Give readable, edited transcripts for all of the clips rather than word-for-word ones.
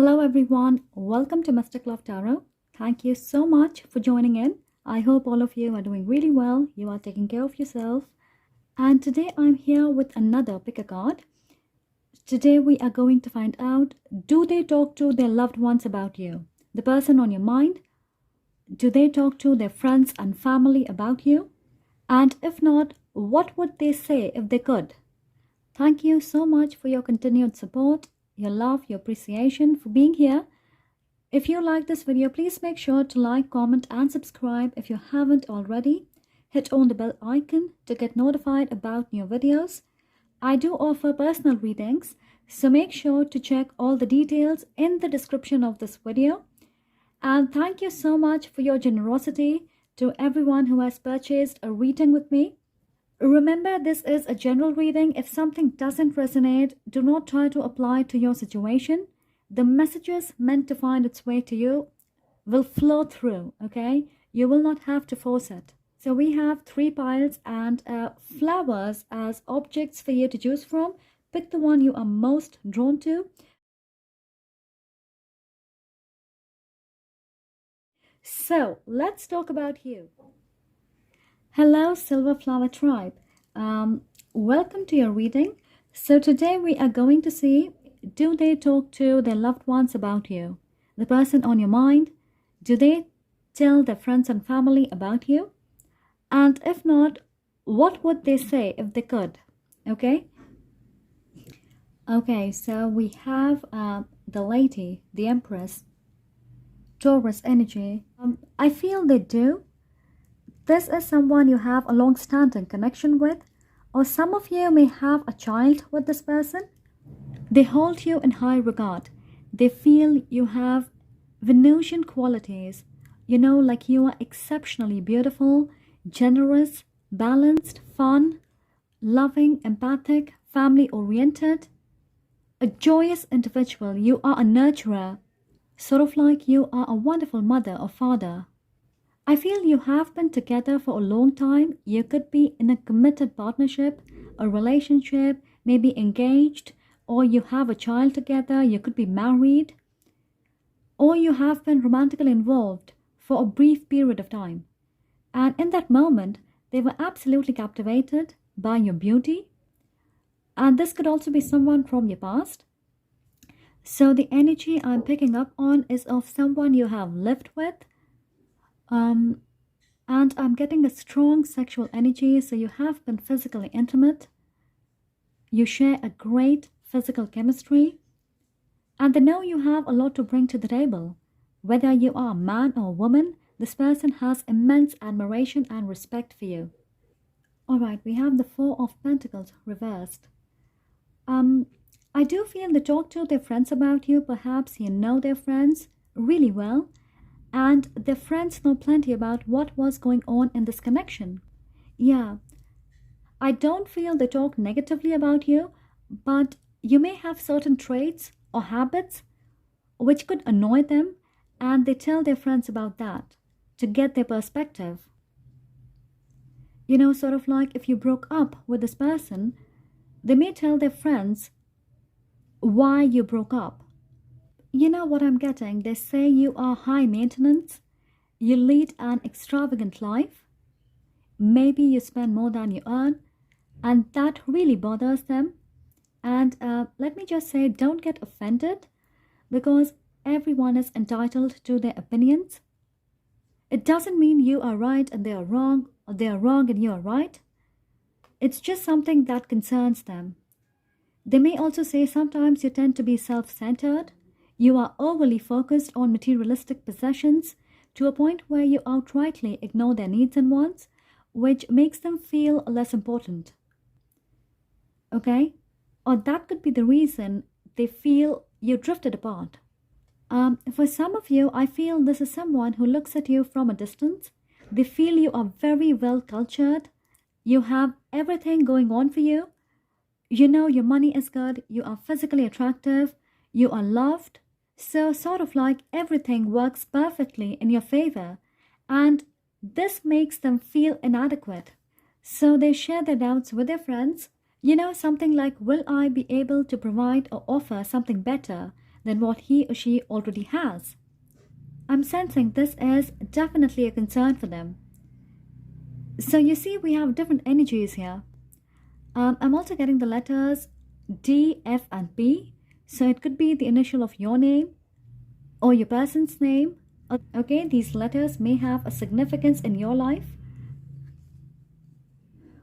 Hello everyone, welcome to Mystic Love Tarot. Thank you so much for joining in. I hope all of you are doing really well, you are taking care of yourself. And today I'm here with another pick a card. Today we are going to find out, do they talk to their loved ones about you? The person on your mind? Do they talk to their friends and family about you? And if not, what would they say if they could? Thank you so much for your continued support, your love, your appreciation for being here. If you like this video, please make sure to like, comment and subscribe if you haven't already. Hit on the bell icon to get notified about new videos. I do offer personal readings, so make sure to check all the details in the description of this video. And thank you so much for your generosity to everyone who has purchased a reading with me. Remember, this is a general reading. If something doesn't resonate, do not try to apply to your situation. The messages meant to find its way to you will flow through, okay? You will not have to force it. So we have 3 piles and flowers as objects for you to choose from. Pick the one you are most drawn to. So let's talk about you. Hello Silver Flower Tribe, welcome to your reading. So today we are going to see, do they talk to their loved ones about you? The person on your mind, do they tell their friends and family about you? And if not, what would they say if they could? Okay, so we have the lady, the Empress, Taurus energy. I feel they do. This is someone you have a long-standing connection with, or some of you may have a child with this person. They hold you in high regard. They feel you have Venusian qualities, like you are exceptionally beautiful, generous, balanced, fun, loving, empathic, family-oriented, a joyous individual. You are a nurturer, sort of like you are a wonderful mother or father. I feel you have been together for a long time. You could be in a committed partnership, a relationship, maybe engaged, or you have a child together. You could be married, or you have been romantically involved for a brief period of time. And in that moment, they were absolutely captivated by your beauty. And this could also be someone from your past. So the energy I'm picking up on is of someone you have lived with. And I'm getting a strong sexual energy, so you have been physically intimate. You share a great physical chemistry, and they know you have a lot to bring to the table. Whether you are a man or a woman, this person has immense admiration and respect for you. Alright, we have the 4 of Pentacles reversed. I do feel they talk to their friends about you. Perhaps you know their friends really well, and their friends know plenty about what was going on in this connection. Yeah, I don't feel they talk negatively about you, but you may have certain traits or habits which could annoy them, and they tell their friends about that to get their perspective. Sort of like if you broke up with this person, they may tell their friends why you broke up. You know what I'm getting? They say you are high maintenance, you lead an extravagant life, maybe you spend more than you earn, and that really bothers them. And let me just say, don't get offended, because everyone is entitled to their opinions. It doesn't mean you are right and they are wrong, or they are wrong and you are right. It's just something that concerns them. They may also say sometimes you tend to be self-centered. You are overly focused on materialistic possessions to a point where you outrightly ignore their needs and wants, which makes them feel less important. Okay? Or that could be the reason they feel you drifted apart. For some of you, I feel this is someone who looks at you from a distance. They feel you are very well cultured. You have everything going on for you. Your money is good. You are physically attractive. You are loved. So sort of like everything works perfectly in your favor, and this makes them feel inadequate. So they share their doubts with their friends. Something like, will I be able to provide or offer something better than what he or she already has. I'm sensing this is definitely a concern for them. So you see, we have different energies here. I'm also getting the letters D, F, and P. So it could be the initial of your name or your person's name. Okay, these letters may have a significance in your life.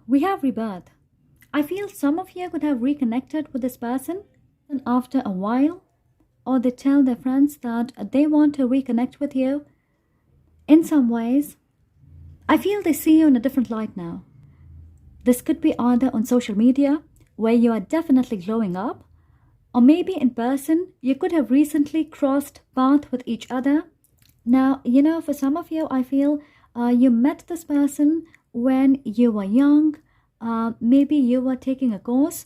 We have rebirth. I feel some of you could have reconnected with this person and after a while, or they tell their friends that they want to reconnect with you. In some ways, I feel they see you in a different light now. This could be either on social media, where you are definitely glowing up, or maybe in person, you could have recently crossed paths with each other. Now, for some of you, I feel you met this person when you were young. Maybe you were taking a course,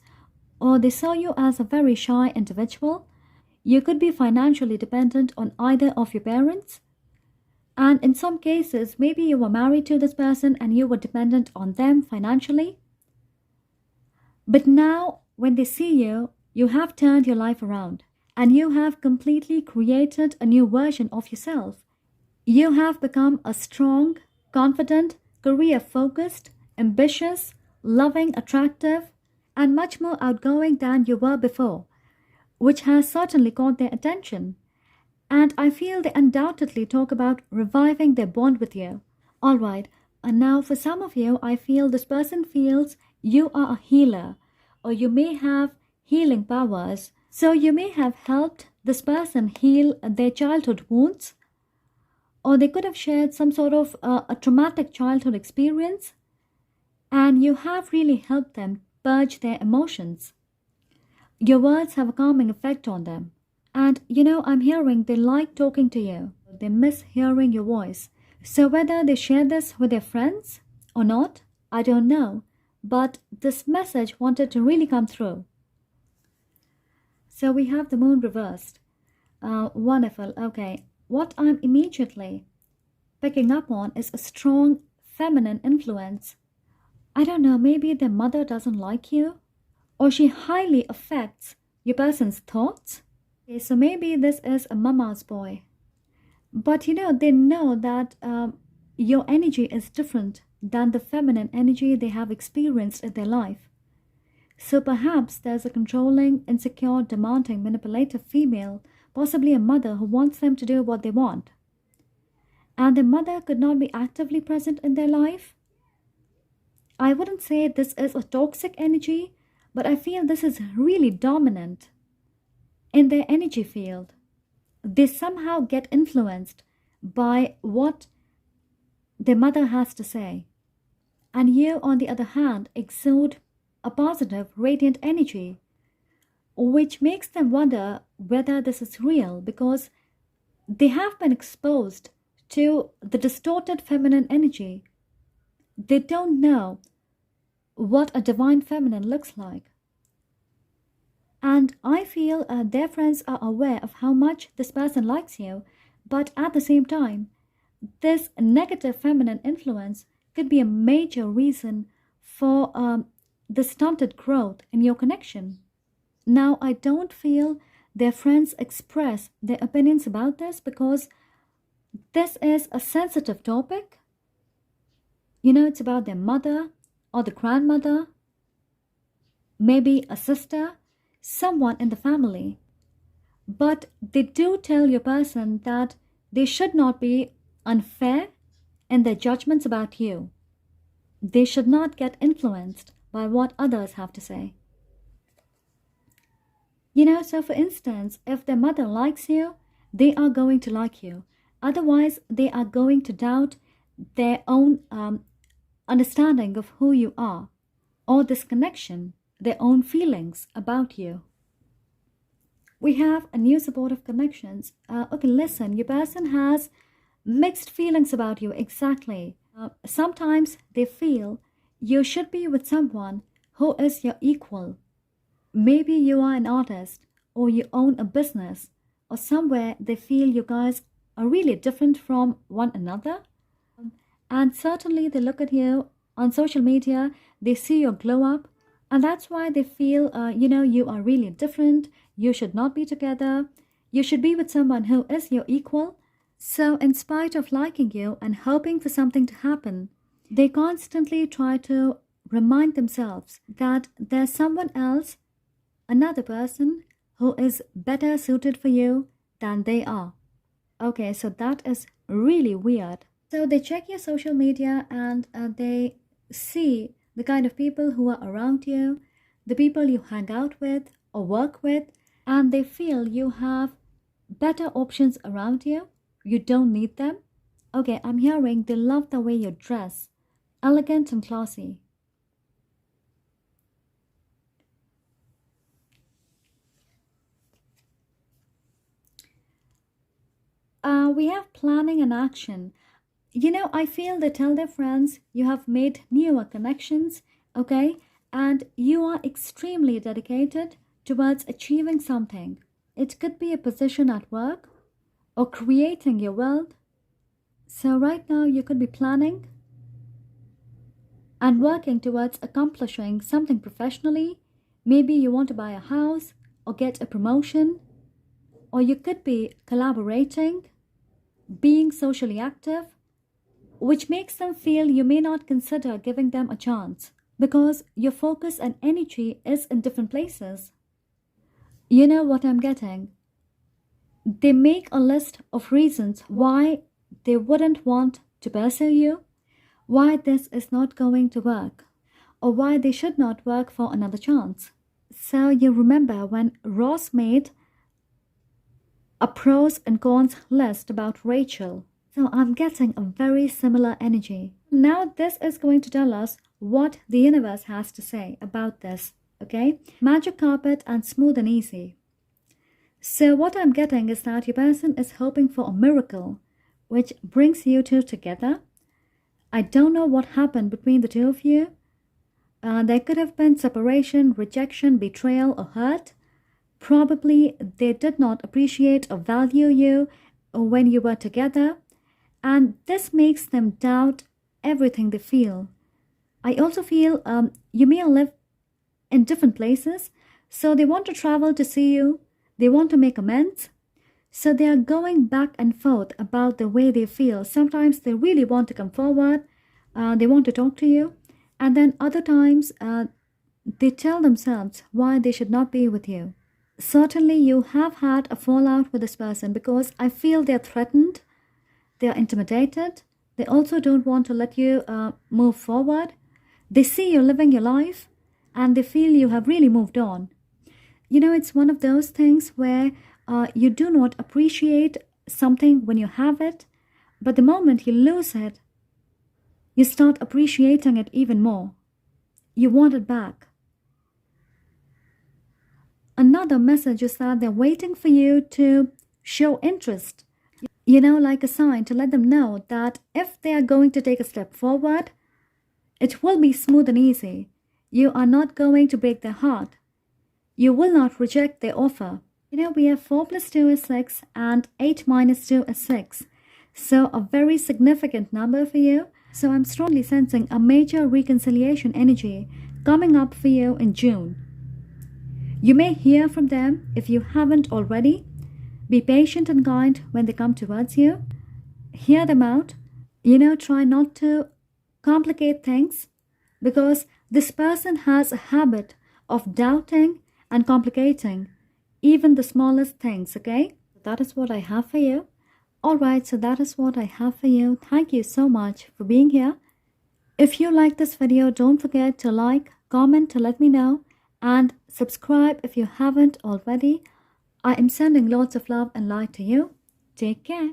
or they saw you as a very shy individual. You could be financially dependent on either of your parents. And in some cases, maybe you were married to this person and you were dependent on them financially. But now, when they see you, you have turned your life around and you have completely created a new version of yourself. You have become a strong, confident, career focused, ambitious, loving, attractive, and much more outgoing than you were before, which has certainly caught their attention. And I feel they undoubtedly talk about reviving their bond with you. Alright, and now for some of you, I feel this person feels you are a healer, or you may have healing powers. So you may have helped this person heal their childhood wounds, or they could have shared some sort of a traumatic childhood experience, and you have really helped them purge their emotions. Your words have a calming effect on them. And I'm hearing they like talking to you. They miss hearing your voice. So whether they share this with their friends or not, I don't know. But this message wanted to really come through. So we have the moon reversed. Wonderful. Okay. What I'm immediately picking up on is a strong feminine influence. I don't know, maybe their mother doesn't like you, or she highly affects your person's thoughts. Okay, so maybe this is a mama's boy. But they know that your energy is different than the feminine energy they have experienced in their life. So perhaps there's a controlling, insecure, demanding, manipulative female, possibly a mother who wants them to do what they want. And the mother could not be actively present in their life. I wouldn't say this is a toxic energy, but I feel this is really dominant in their energy field. They somehow get influenced by what their mother has to say. And you, on the other hand, exude a positive, radiant energy, which makes them wonder whether this is real because they have been exposed to the distorted feminine energy. They don't know what a divine feminine looks like. And I feel their friends are aware of how much this person likes you, but at the same time, this negative feminine influence could be a major reason for the stunted growth in your connection. Now, I don't feel their friends express their opinions about this because this is a sensitive topic. It's about their mother or the grandmother, maybe a sister, someone in the family. But they do tell your person that they should not be unfair in their judgments about you. They should not get influenced by what others have to say. So for instance, if their mother likes you, they are going to like you. Otherwise, they are going to doubt their own understanding of who you are, or this connection, their own feelings about you. We have a new supportive connections. Okay, listen, your person has mixed feelings about you, exactly. Sometimes they feel you should be with someone who is your equal. Maybe you are an artist, or you own a business, or somewhere they feel you guys are really different from one another. And certainly they look at you on social media, they see your glow up, and that's why they feel, you are really different, you should not be together. You should be with someone who is your equal. So, in spite of liking you and hoping for something to happen, they constantly try to remind themselves that there's someone else, another person, who is better suited for you than they are. Okay, so that is really weird. So they check your social media and they see the kind of people who are around you, the people you hang out with or work with, and they feel you have better options around you. You don't need them. Okay, I'm hearing they love the way you dress, elegant and classy. We have planning and action. I feel they tell their friends you have made newer connections, okay, and you are extremely dedicated towards achieving something. It could be a position at work or creating your world. So, right now, you could be planning and working towards accomplishing something professionally. Maybe you want to buy a house or get a promotion, or you could be collaborating, being socially active, which makes them feel you may not consider giving them a chance because your focus and energy is in different places. You know what I'm getting? They make a list of reasons why they wouldn't want to pursue you, why this is not going to work, or why they should not work for another chance. So you remember when Ross made a pros and cons list about Rachel. So I'm getting a very similar energy. Now this is going to tell us what the universe has to say about this, okay? Magic carpet and smooth and easy. So what I'm getting is that your person is hoping for a miracle which brings you two together. I don't know what happened between the two of you. There could have been separation, rejection, betrayal, or hurt. Probably they did not appreciate or value you when you were together, and this makes them doubt everything they feel. I also feel you may live in different places, so they want to travel to see you, they want to make amends, so they are going back and forth about the way they feel. Sometimes they really want to come forward, they want to talk to you, and then other times they tell themselves why they should not be with you. Certainly, you have had a fallout with this person because I feel they're threatened, they're intimidated, they also don't want to let you move forward. They see you living your life and they feel you have really moved on. It's one of those things where you do not appreciate something when you have it, but the moment you lose it, you start appreciating it even more. You want it back. Another message is that they're waiting for you to show interest, like a sign to let them know that if they are going to take a step forward, it will be smooth and easy. You are not going to break their heart. You will not reject their offer. We have 4 plus 2 is 6 and 8 minus 2 is 6. So a very significant number for you. So I'm strongly sensing a major reconciliation energy coming up for you in June. You may hear from them if you haven't already. Be patient and kind when they come towards you. Hear them out. Try not to complicate things because this person has a habit of doubting and complicating even the smallest things, okay? That is what I have for you. Alright, so that is what I have for you. Thank you so much for being here. If you like this video, don't forget to like, comment to let me know, and subscribe if you haven't already. I am sending lots of love and light to you. Take care.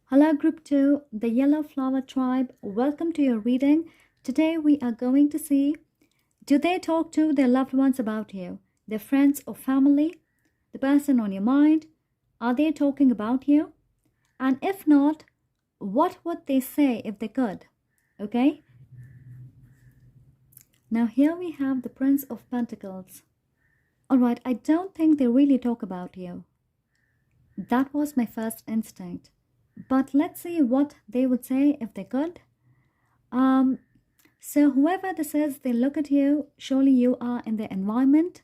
Hello Group 2, the Yellow Flower Tribe. Welcome to your reading. Today we are going to see, do they talk to their loved ones about you? Their friends or family? The person on your mind? Are they talking about you? And if not, what would they say if they could? Okay? Now here we have the Prince of Pentacles. Alright, I don't think they really talk about you. That was my first instinct. But let's see what they would say if they could. So whoever this is, they look at you. Surely you are in their environment.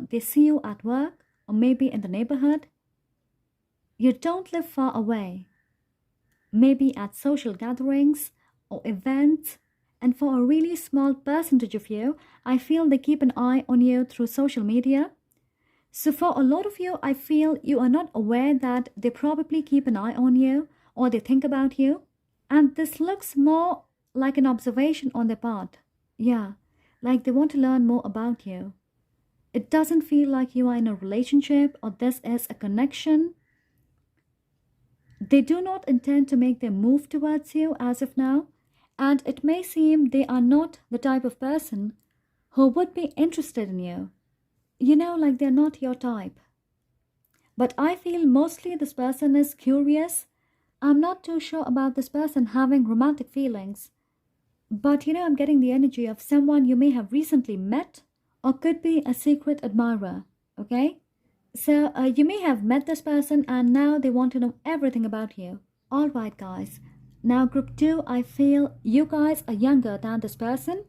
They see you at work or maybe in the neighborhood. you don't live far away, maybe at social gatherings or events. And for a really small percentage of you, I feel they keep an eye on you through social media. So for a lot of you, I feel you are not aware that they probably keep an eye on you or they think about you. And this looks more like an observation on their part. Yeah, like they want to learn more about you. It doesn't feel like you are in a relationship or this is a connection. They do not intend to make their move towards you as of now, and it may seem they are not the type of person who would be interested in you. Like they're not your type. But I feel mostly this person is curious. I'm not too sure about this person having romantic feelings. But I'm getting the energy of someone you may have recently met or could be a secret admirer. Okay? So you may have met this person and now they want to know everything about you. Alright, guys. Now, group 2, I feel you guys are younger than this person.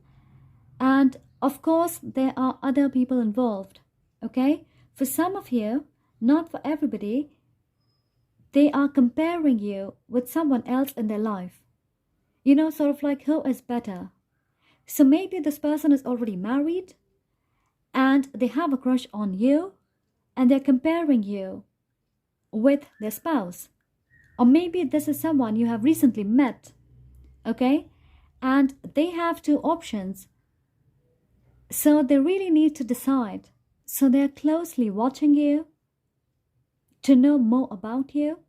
And of course, there are other people involved. Okay? For some of you, not for everybody, they are comparing you with someone else in their life. Sort of like who is better. So maybe this person is already married and they have a crush on you and they're comparing you with their spouse. Or maybe this is someone you have recently met, okay? And they have two options. So they really need to decide. So they're closely watching you to know more about you.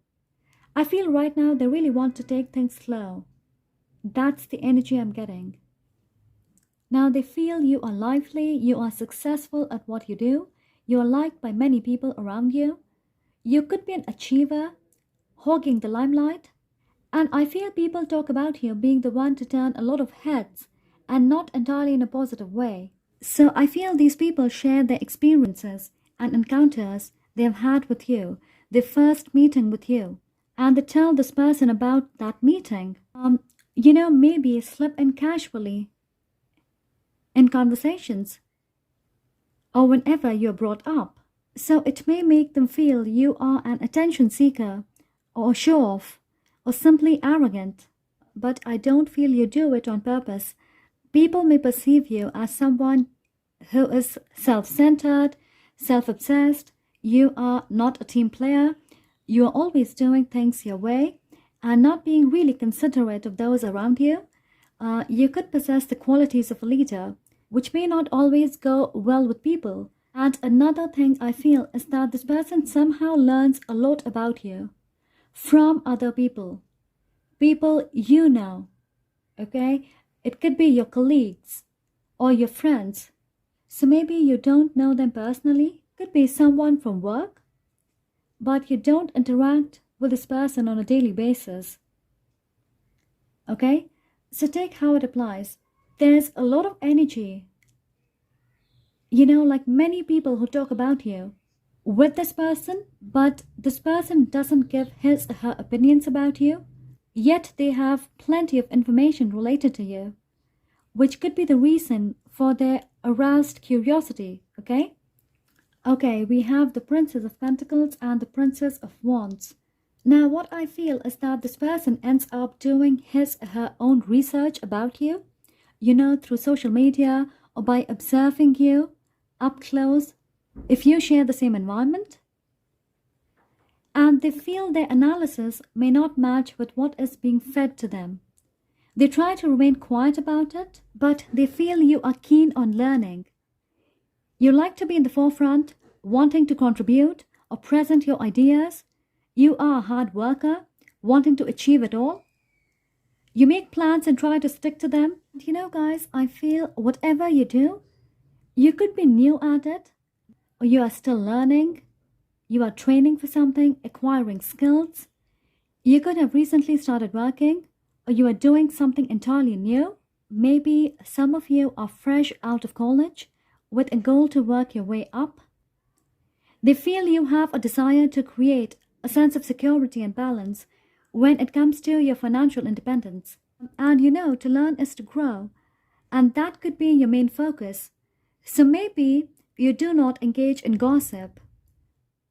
I feel right now they really want to take things slow. That's the energy I'm getting. Now they feel you are lively, you are successful at what you do, you are liked by many people around you. You could be an achiever, hogging the limelight. And I feel people talk about you being the one to turn a lot of heads and not entirely in a positive way. So I feel these people share their experiences and encounters they have had with you, their first meeting with you, and they tell this person about that meeting. Maybe slip in casually in conversations or whenever you're brought up. So it may make them feel you are an attention seeker or a show-off or simply arrogant. But I don't feel you do it on purpose. People may perceive you as someone who is self-centered, self-obsessed. You are not a team player. You are always doing things your way and not being really considerate of those around you. You could possess the qualities of a leader, which may not always go well with people. And another thing I feel is that this person somehow learns a lot about you from other people. People you know, okay? It could be your colleagues or your friends. So maybe you don't know them personally. Could be someone from work, but you don't interact with this person on a daily basis. Okay? So take how it applies. There's a lot of energy. Like many people who talk about you with this person, but this person doesn't give his or her opinions about you, yet they have plenty of information related to you, which could be the reason for their aroused curiosity, okay? Okay, we have the Princess of Pentacles and the Princess of Wands. Now, what I feel is that this person ends up doing his or her own research about you, through social media or by observing you up close, if you share the same environment. And they feel their analysis may not match with what is being fed to them. They try to remain quiet about it, but they feel you are keen on learning. You like to be in the forefront, wanting to contribute or present your ideas. You are a hard worker, wanting to achieve it all. You make plans and try to stick to them. And guys, I feel whatever you do, you could be new at it, or you are still learning. You are training for something, acquiring skills. You could have recently started working, or you are doing something entirely new. Maybe some of you are fresh out of college with a goal to work your way up. They feel you have a desire to create a sense of security and balance when it comes to your financial independence. And to learn is to grow, and that could be your main focus. So maybe you do not engage in gossip,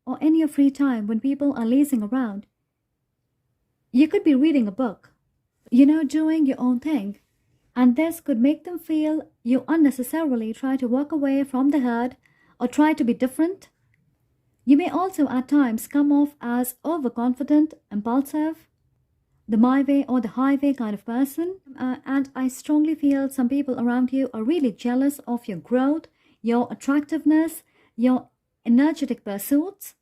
or in your free time when people are lazing around. You could be reading a book, doing your own thing. And this could make them feel you unnecessarily try to walk away from the herd or try to be different. You may also at times come off as overconfident, impulsive, the my way or the highway kind of person. And I strongly feel some people around you are really jealous of your growth, your attractiveness, your energetic pursuits,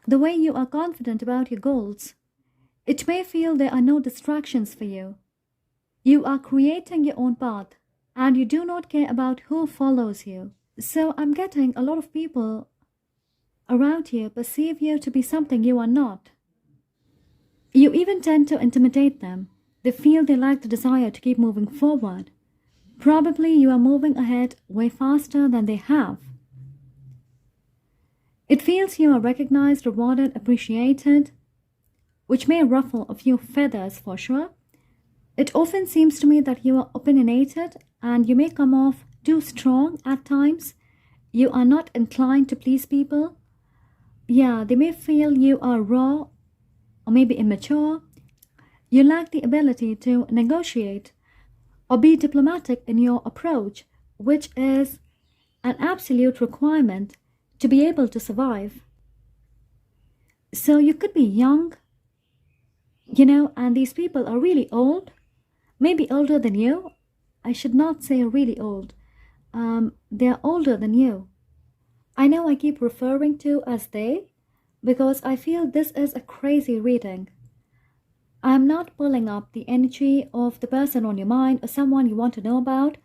the way you are confident about your goals. It may feel there are no distractions for you. You are creating your own path and you do not care about who follows you. So I'm getting a lot of people around you perceive you to be something you are not. You even tend to intimidate them. They feel they lack the desire to keep moving forward. Probably you are moving ahead way faster than they have. It feels you are recognized, rewarded, appreciated, which may ruffle a few feathers for sure. It often seems to me that you are opinionated and you may come off too strong at times. You are not inclined to please people. Yeah, they may feel you are raw or maybe immature. You lack the ability to negotiate or be diplomatic in your approach, which is an absolute requirement to be able to survive. So you could be young, and these people are really old, maybe older than you. I should not say really old. They're older than you. I know I keep referring to as they because I feel this is a crazy reading. I'm not pulling up the energy of the person on your mind or someone you want to know about.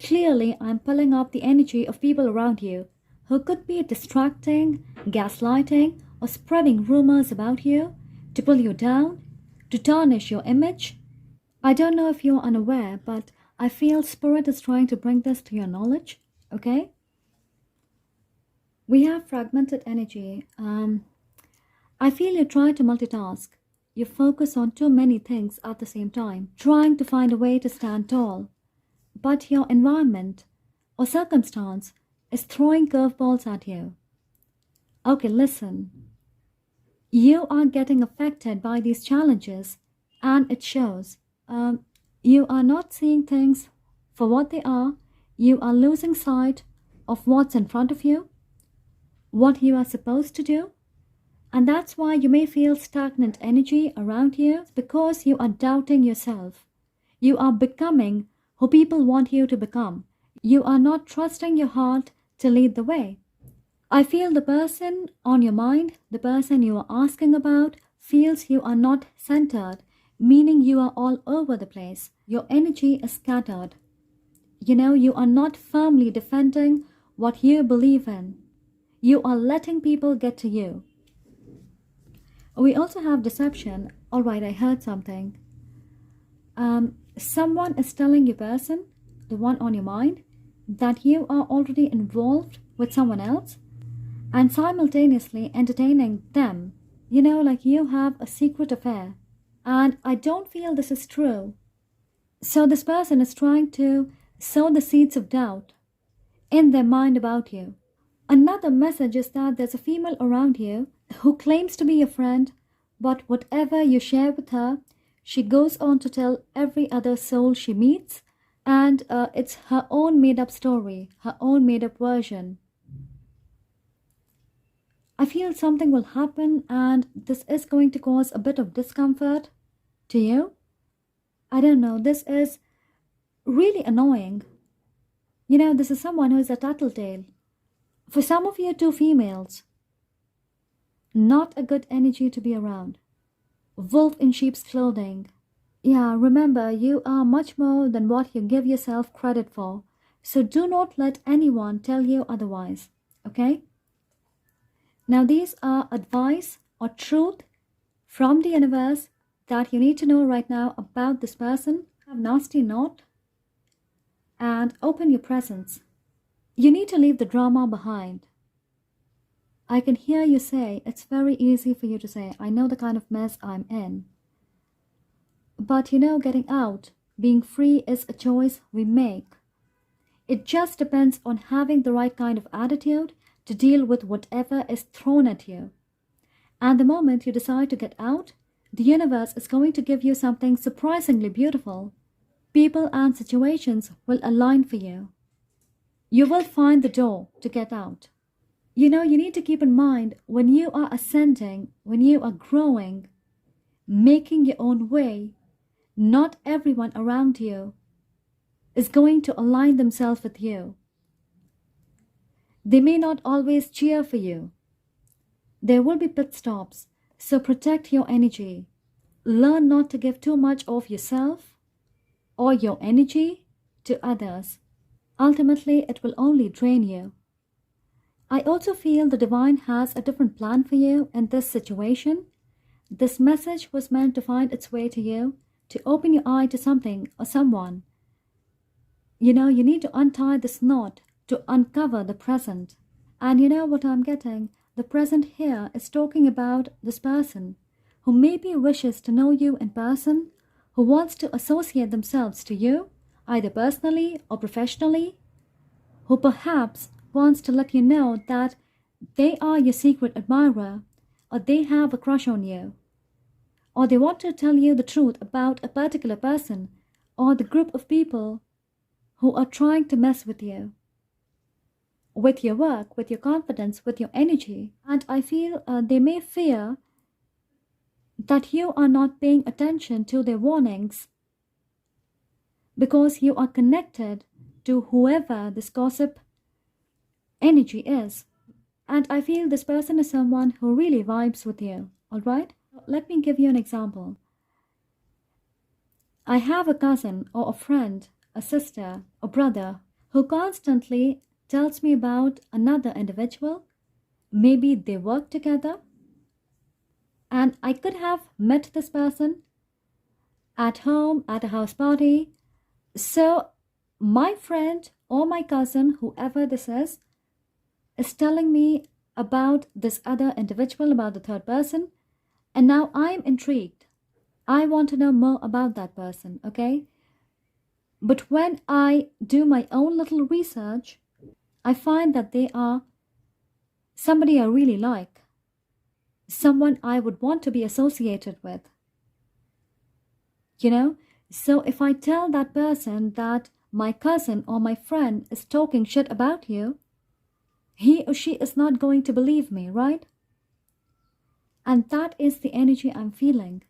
Clearly, I'm pulling up the energy of people around you who could be distracting, gaslighting, or spreading rumors about you to pull you down, to tarnish your image. I don't know if you're unaware, but I feel Spirit is trying to bring this to your knowledge, okay? We have fragmented energy. I feel you try to multitask. You focus on too many things at the same time, trying to find a way to stand tall. But your environment or circumstance is throwing curveballs at you. Okay, listen. You are getting affected by these challenges, and it shows. You are not seeing things for what they are. You are losing sight of what's in front of you, what you are supposed to do. And that's why you may feel stagnant energy around you because you are doubting yourself. You are becoming who people want you to become. You are not trusting your heart to lead the way. I feel the person on your mind, the person you are asking about, feels you are not centered, meaning you are all over the place. Your energy is scattered. You are not firmly defending what you believe in. You are letting people get to you. We also have deception. All right, I heard something. Someone is telling your person, the one on your mind, that you are already involved with someone else and simultaneously entertaining them. Like you have a secret affair. And I don't feel this is true. So this person is trying to sow the seeds of doubt in their mind about you. Another message is that there's a female around you who claims to be your friend, but whatever you share with her, she goes on to tell every other soul she meets, and it's her own made-up story, her own made-up version. I feel something will happen and this is going to cause a bit of discomfort to you. I don't know, this is really annoying. This is someone who is a tattletale. For some of you, two females, not a good energy to be around. Wolf in sheep's clothing. Yeah, remember, you are much more than what you give yourself credit for. So do not let anyone tell you otherwise, okay? Now these are advice or truth from the universe that you need to know right now about this person. Have nasty note and open your presence. You need to leave the drama behind. I can hear you say, it's very easy for you to say, I know the kind of mess I'm in. But getting out, being free is a choice we make. It just depends on having the right kind of attitude to deal with whatever is thrown at you. And the moment you decide to get out, the universe is going to give you something surprisingly beautiful. People and situations will align for you. You will find the door to get out. You need to keep in mind, when you are ascending, when you are growing, making your own way, not everyone around you is going to align themselves with you. They may not always cheer for you. There will be pit stops, so protect your energy. Learn not to give too much of yourself or your energy to others. Ultimately, it will only drain you. I also feel the divine has a different plan for you in this situation. This message was meant to find its way to you, to open your eye to something or someone. You need to untie this knot to uncover the present. And you know what I'm getting? The present here is talking about this person who maybe wishes to know you in person, who wants to associate themselves to you, either personally or professionally, who perhaps wants to let you know that they are your secret admirer, or they have a crush on you, or they want to tell you the truth about a particular person or the group of people who are trying to mess with you, with your work, with your confidence, with your energy. And I feel they may fear that you are not paying attention to their warnings because you are connected to whoever this gossip energy is. And I feel this person is someone who really vibes with you, alright? Let me give you an example. I have a cousin or a friend, a sister, a brother who constantly tells me about another individual. Maybe they work together, and I could have met this person at home, at a house party. So my friend or my cousin, whoever this is telling me about this other individual, about the third person, and now I'm intrigued. I want to know more about that person, okay? But when I do my own little research, I find that they are somebody I really like, someone I would want to be associated with. So if I tell that person that my cousin or my friend is talking shit about you, he or she is not going to believe me, right? And that is the energy I'm feeling.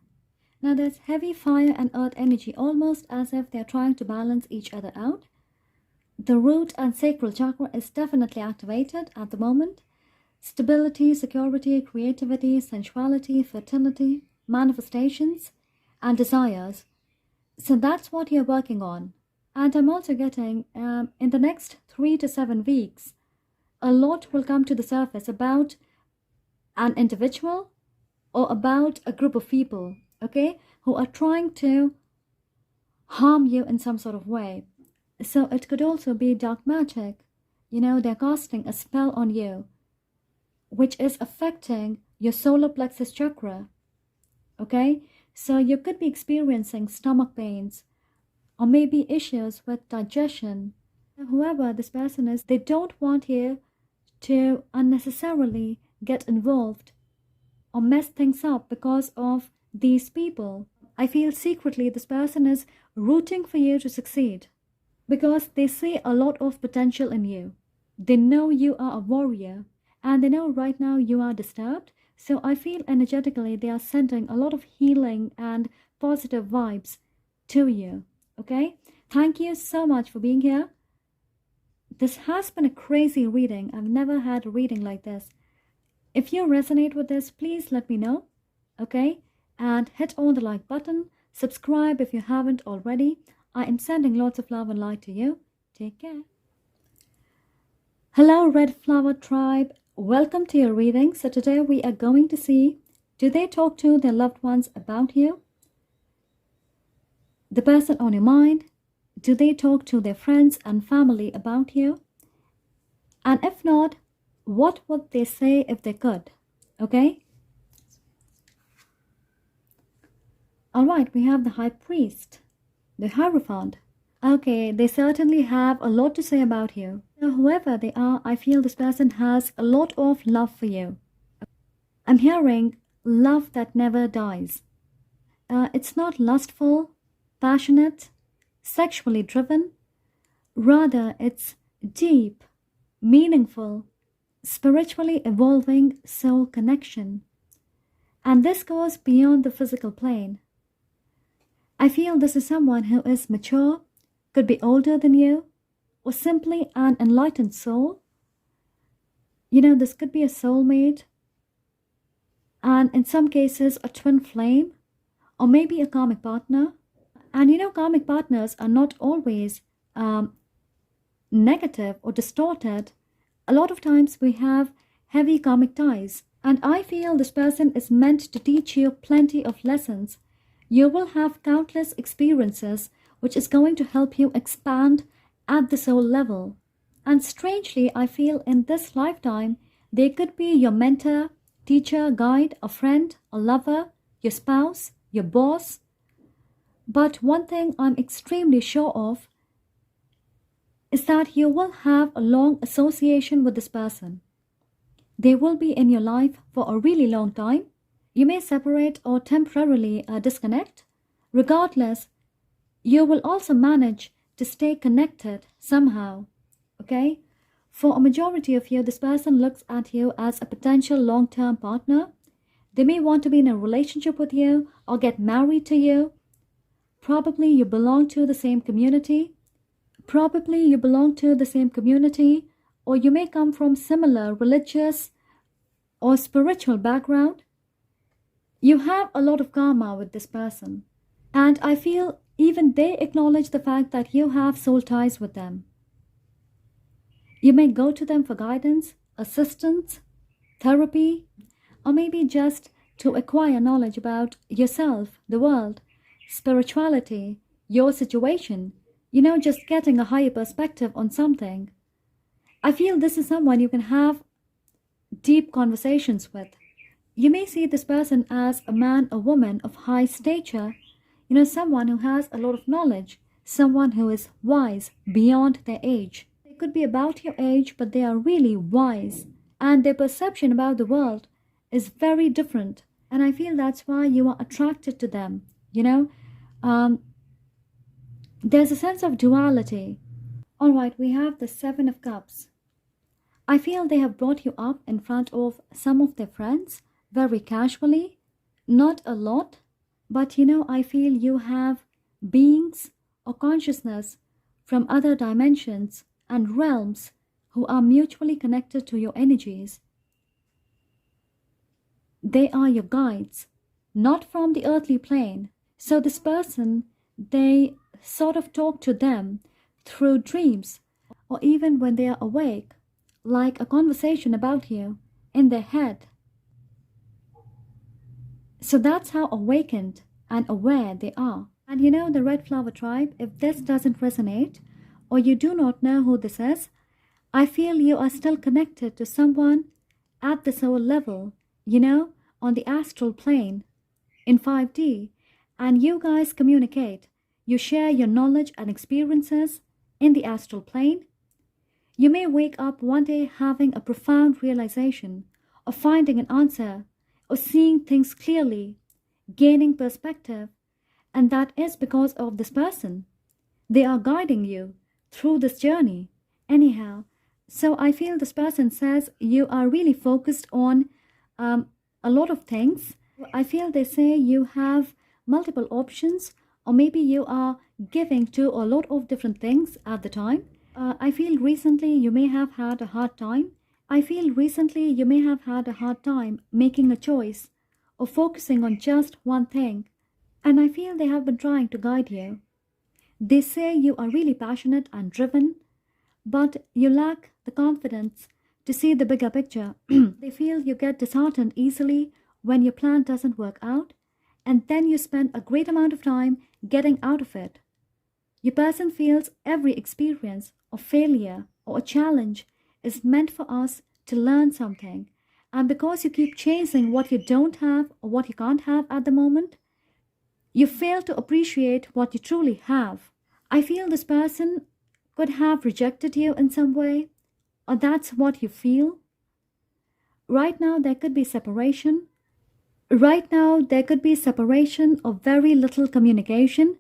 Now there's heavy fire and earth energy, almost as if they're trying to balance each other out. The root and sacral chakra is definitely activated at the moment. Stability, security, creativity, sensuality, fertility, manifestations, and desires. So that's what you're working on. And I'm also getting, in the next 3 to 7 weeks, a lot will come to the surface about an individual or about a group of people, okay, who are trying to harm you in some sort of way. So it could also be dark magic. They're casting a spell on you, which is affecting your solar plexus chakra, okay? So you could be experiencing stomach pains or maybe issues with digestion. Whoever this person is, they don't want you to unnecessarily get involved or mess things up because of these people. I feel secretly this person is rooting for you to succeed because they see a lot of potential in you. They know you are a warrior, and they know right now you are disturbed. So I feel energetically they are sending a lot of healing and positive vibes to you, okay? Thank you so much for being here. This has been a crazy reading. I've never had a reading like this. If you resonate with this, please let me know, okay? And hit on the like button. Subscribe if you haven't already. I am sending lots of love and light to you. Take care. Hello, Red Flower Tribe. Welcome to your reading. So today we are going to see, do they talk to their loved ones about you? The person on your mind, do they talk to their friends and family about you? And if not, what would they say if they could? Okay? Alright, we have the High Priest, the Hierophant, Okay, they certainly have a lot to say about you. Now, whoever they are, I feel this person has a lot of love for you. I'm hearing love that never dies. It's not lustful, passionate, sexually driven. Rather, it's deep, meaningful, spiritually evolving soul connection. And this goes beyond the physical plane. I feel this is someone who is mature, could be older than you, or simply an enlightened soul. This could be a soulmate, and in some cases, a twin flame, or maybe a karmic partner. And karmic partners are not always negative or distorted. A lot of times we have heavy karmic ties, and I feel this person is meant to teach you plenty of lessons. You will have countless experiences which is going to help you expand at the soul level. And strangely, I feel in this lifetime, they could be your mentor, teacher, guide, a friend, a lover, your spouse, your boss. But one thing I'm extremely sure of is that you will have a long association with this person. They will be in your life for a really long time. You may separate or temporarily disconnect. Regardless, you will also manage to stay connected somehow. Okay? For a majority of you, this person looks at you as a potential long-term partner. They may want to be in a relationship with you or get married to you. Probably you belong to the same community. Or you may come from similar religious or spiritual background. You have a lot of karma with this person. And I feel even they acknowledge the fact that you have soul ties with them. You may go to them for guidance, assistance, therapy, or maybe just to acquire knowledge about yourself, the world, spirituality, your situation, just getting a higher perspective on something. I feel this is someone you can have deep conversations with. You may see this person as a man or woman of high stature, someone who has a lot of knowledge, someone who is wise beyond their age. They could be about your age, but they are really wise, and their perception about the world is very different. And I feel that's why you are attracted to them. There's a sense of duality. All right, we have the Seven of Cups. I feel they have brought you up in front of some of their friends very casually, not a lot, but I feel you have beings or consciousness from other dimensions and realms who are mutually connected to your energies. They are your guides, not from the earthly plane. So this person, they sort of talk to them through dreams or even when they are awake, like a conversation about you in their head. So that's how awakened and aware they are. And the red flower tribe, if this doesn't resonate or you do not know who this is, I feel you are still connected to someone at the soul level, on the astral plane, in 5D, and you guys communicate. You share your knowledge and experiences in the astral plane. You may wake up one day having a profound realization, or finding an answer, or seeing things clearly, gaining perspective, and that is because of this person. They are guiding you through this journey. Anyhow, so I feel this person says you are really focused on a lot of things. I feel they say you have multiple options, or maybe you are giving to a lot of different things at the time. I feel recently you may have had a hard time. Making a choice or focusing on just one thing. And I feel they have been trying to guide you. They say you are really passionate and driven, but you lack the confidence to see the bigger picture. They feel you get disheartened easily when your plan doesn't work out, and then you spend a great amount of time getting out of it. Your person feels every experience of failure or a challenge is meant for us to learn something. And because you keep chasing what you don't have or what you can't have at the moment, you fail to appreciate what you truly have. I feel this person could have rejected you in some way, or that's what you feel. Right now, there could be separation. Right now, there could be separation or very little communication,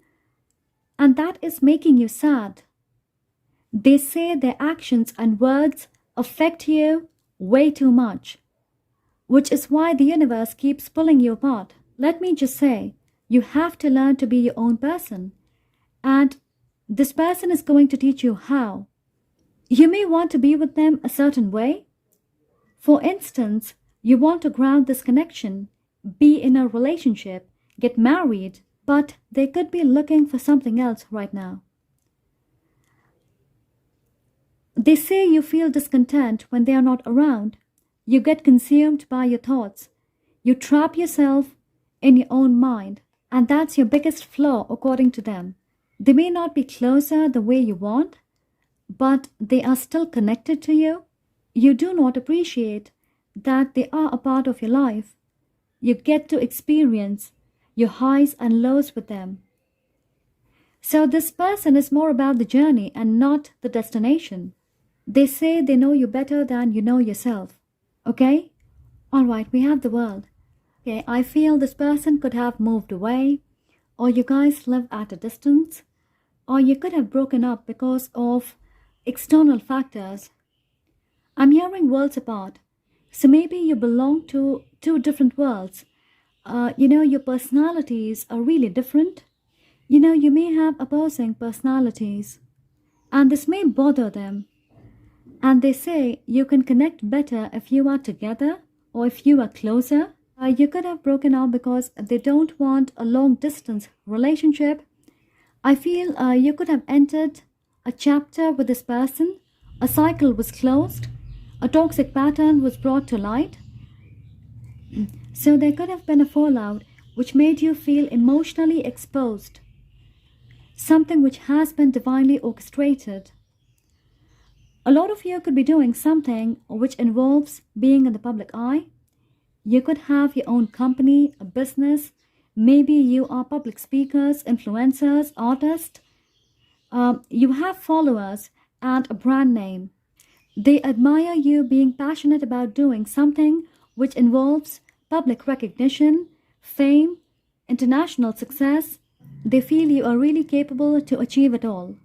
and that is making you sad. They say their actions and words affect you way too much, which is why the universe keeps pulling you apart. Let me just say, you have to learn to be your own person, and this person is going to teach you how. You may want to be with them a certain way. For instance, you want to ground this connection, be in a relationship, get married, but they could be looking for something else right now. They say you feel discontent when they are not around. You get consumed by your thoughts. You trap yourself in your own mind, and that's your biggest flaw according to them. They may not be closer the way you want, but they are still connected to you. You do not appreciate that they are a part of your life. You get to experience your highs and lows with them. So this person is more about the journey and not the destination. They say they know you better than you know yourself. Okay? Alright, we have the world. Okay, I feel this person could have moved away, or you guys live at a distance, or you could have broken up because of external factors. I'm hearing worlds apart. So maybe you belong to two different worlds. Your personalities are really different. You may have opposing personalities, and this may bother them. And they say you can connect better if you are together or if you are closer. You could have broken up because they don't want a long distance relationship. I feel you could have entered a chapter with this person, a cycle was closed, a toxic pattern was brought to light. So there could have been a fallout which made you feel emotionally exposed, something which has been divinely orchestrated. A lot of you could be doing something which involves being in the public eye. You could have your own company, a business. Maybe you are public speakers, influencers, artists. You have followers and a brand name. They admire you being passionate about doing something which involves public recognition, fame, international success. They feel you are really capable to achieve it all.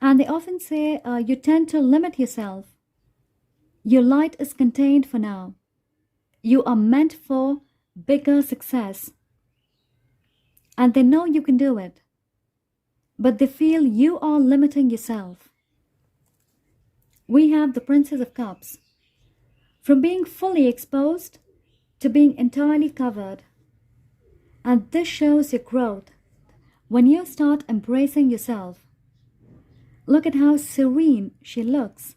And they often say you tend to limit yourself. Your light is contained for now. You are meant for bigger success. And they know you can do it. But they feel you are limiting yourself. We have the Princess of Cups. From being fully exposed to being entirely covered. And this shows your growth when you start embracing yourself. Look at how serene she looks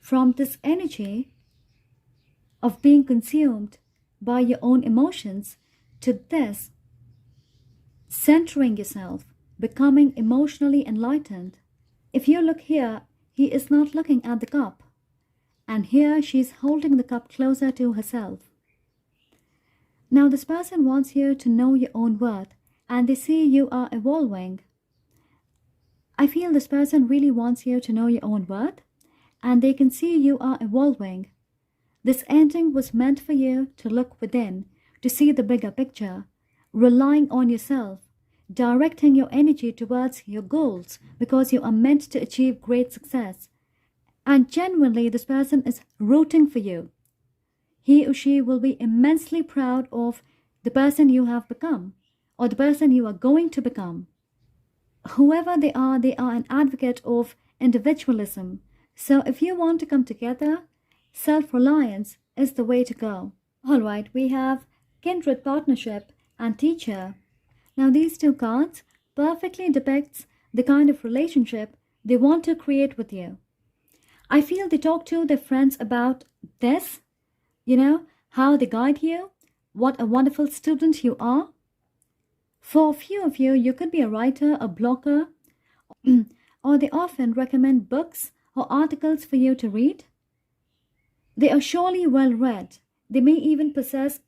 from this energy of being consumed by your own emotions to this centering yourself, becoming emotionally enlightened. If you look here, he is not looking at the cup, and here she is holding the cup closer to herself. Now this person wants you to know your own worth, and they see you are evolving. I feel this person really wants you to know your own worth, and they can see you are evolving. This ending was meant for you to look within, to see the bigger picture, relying on yourself, directing your energy towards your goals because you are meant to achieve great success. And genuinely, this person is rooting for you. He or she will be immensely proud of the person you have become or the person you are going to become. Whoever they are an advocate of individualism. So if you want to come together, self-reliance is the way to go. Alright, we have kindred partnership and teacher. Now these two cards perfectly depicts the kind of relationship they want to create with you. I feel they talk to their friends about this, how they guide you, what a wonderful student you are. For a few of you, you could be a writer, a blogger, or they often recommend books or articles for you to read. They are surely well read. They may even possess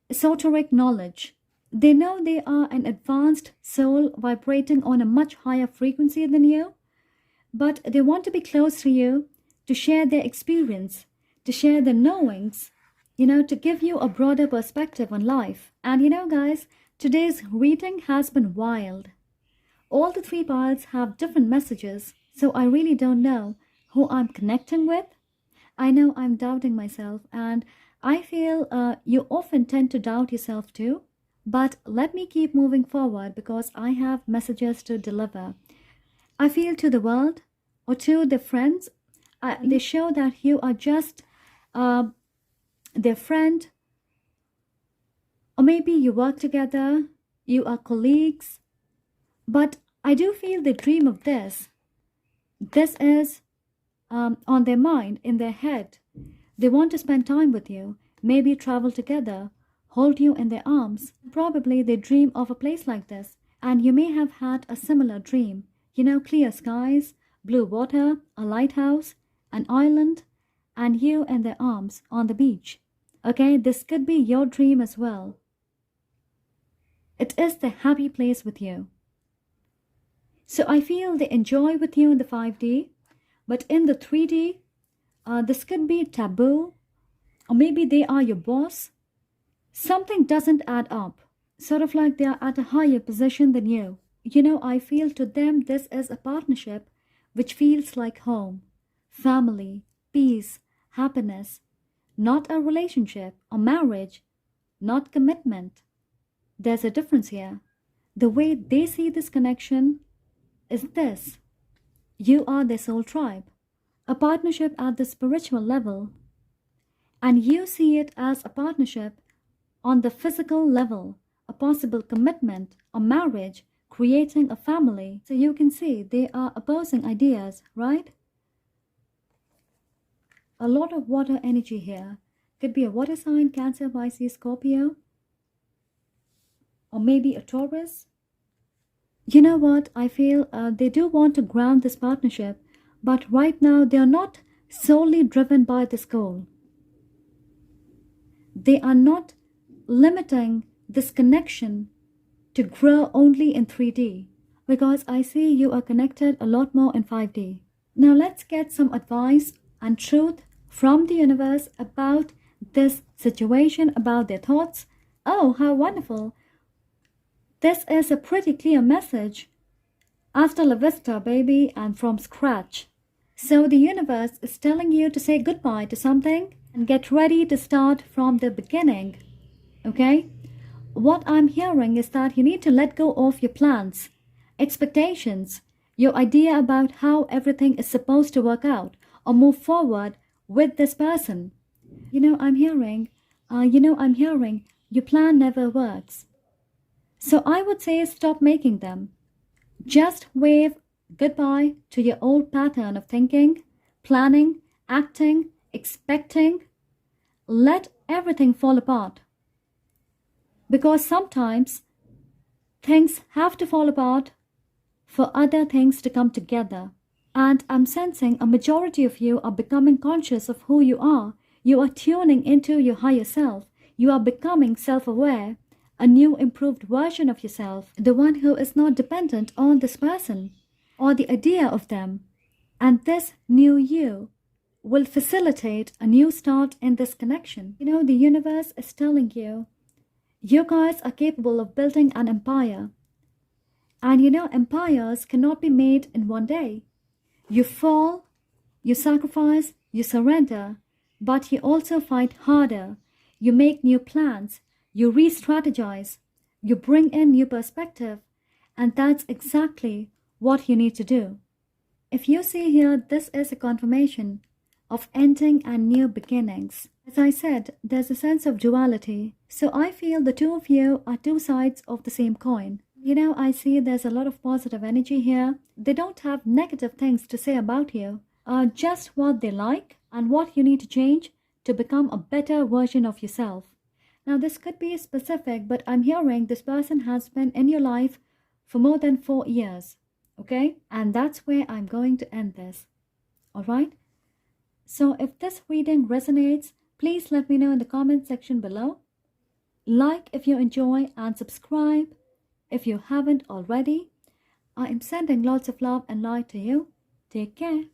esoteric knowledge. They know they are an advanced soul vibrating on a much higher frequency than you, but they want to be close to you, to share their experience, to share their knowings, to give you a broader perspective on life. And guys, today's reading has been wild. All the three piles have different messages, so I really don't know who I'm connecting with. I know I'm doubting myself, and I feel you often tend to doubt yourself too. But let me keep moving forward because I have messages to deliver. I feel to the world or to the friends, they show that you are just their friend, or maybe you work together, you are colleagues. But I do feel they dream of this. This is on their mind, in their head. They want to spend time with you, maybe travel together, hold you in their arms. Probably they dream of a place like this, and you may have had a similar dream. Clear skies, blue water, a lighthouse, an island, and you in their arms on the beach. Okay, this could be your dream as well. It is the happy place with you. So I feel they enjoy with you in the 5D, but in the 3D, this could be taboo, or maybe they are your boss. Something doesn't add up, sort of like they are at a higher position than you. I feel to them this is a partnership which feels like home, family, peace, happiness, not a relationship or marriage, not commitment. There's a difference here. The way they see this connection is this: you are their soul tribe, a partnership at the spiritual level, and you see it as a partnership on the physical level, a possible commitment, a marriage, creating a family. So you can see they are opposing ideas, right? A lot of water energy here. Could be a water sign, Cancer, Pisces, Scorpio, or maybe a Taurus. You know what? I feel they do want to ground this partnership, but right now they are not solely driven by this goal. They are not limiting this connection to grow only in 3D, because I see you are connected a lot more in 5D. Now let's get some advice and truth from the universe about this situation, about their thoughts. Oh, how wonderful! This is a pretty clear message. Hasta la vista, baby, and from scratch. So the universe is telling you to say goodbye to something and get ready to start from the beginning. Okay? What I'm hearing is that you need to let go of your plans, expectations, your idea about how everything is supposed to work out or move forward with this person. I'm hearing your plan never works. So I would say stop making them. Just wave goodbye to your old pattern of thinking, planning, acting, expecting. Let everything fall apart. Because sometimes things have to fall apart for other things to come together. And I'm sensing a majority of you are becoming conscious of who you are. You are tuning into your higher self. You are becoming self-aware, a new improved version of yourself, the one who is not dependent on this person or the idea of them. And this new you will facilitate a new start in this connection. The universe is telling you, you guys are capable of building an empire. And empires cannot be made in one day. You fall, you sacrifice, you surrender, but you also fight harder. You make new plans, you re-strategize, you bring in new perspective, and that's exactly what you need to do. If you see here, this is a confirmation of ending and new beginnings. As I said, there's a sense of duality. So I feel the two of you are two sides of the same coin. I see there's a lot of positive energy here. They don't have negative things to say about you. Just what they like and what you need to change to become a better version of yourself. Now this could be specific, but I'm hearing this person has been in your life for more than 4 years. Okay? And that's where I'm going to end this. Alright? So if this reading resonates, please let me know in the comment section below. Like if you enjoy and subscribe if you haven't already. I am sending lots of love and light to you. Take care.